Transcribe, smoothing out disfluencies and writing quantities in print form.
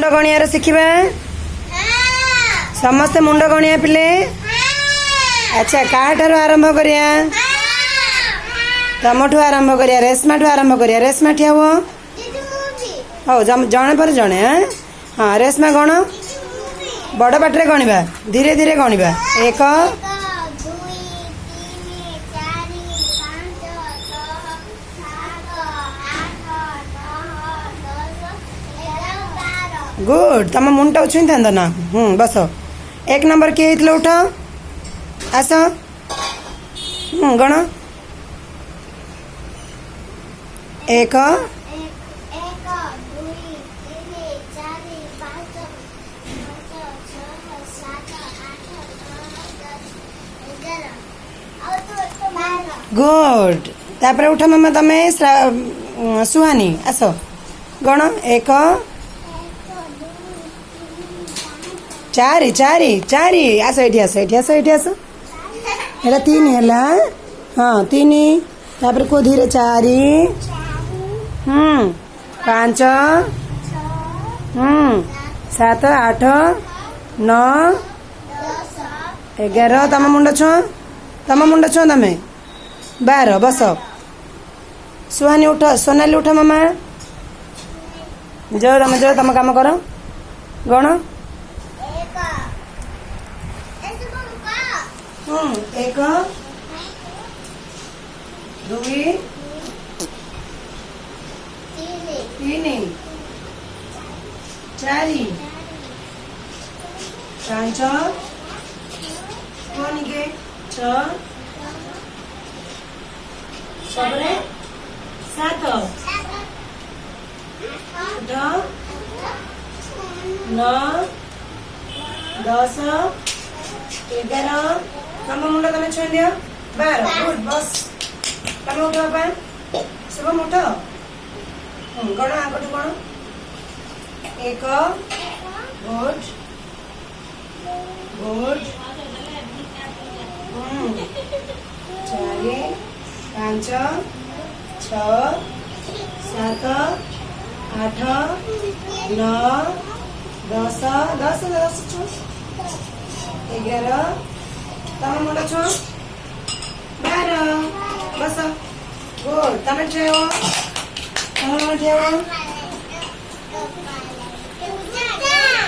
मुंड गणियार शिखा समस्ते मुंड गणिया पिले। अच्छा काठार आरंभ करिया तमठू आरंभ करिया रेशमा ठू आरंभ करिया। रेशमा ठिया हुआ हो जड़े पर जड़े। हाँ रेशमा गण बड़ पाटे गणवा धीरे धीरे गणवा। 1 गुड तुम मुंड उछुई था ना। बस 1 नंबर किए होते उठ आस गण 1 गुड तापर उठ मामा तमे सुहानी आस गण 1 4 4 4 आस ये आस ये आस ये आस एटा 3 है। हाँ 3 तापर को धीरे 4 5 7 8 9 11 तम मुंड छुआ तमे 12 बस सुहानी उठ सोनाली उठ मामा जो तुम काम कर गण 1 2 3 4 5 कौन के 6 सबरे 7 8 9 10 11 तम मुंड तुम छुई दियो 12 गुड बस तुम उठ बापा शुभम उठ गण आगठू गण 1 गुड गुड 4 5 6 7 8 9 10 10 10 11 तम मुंड छो 12 बस गुड तमें ठेव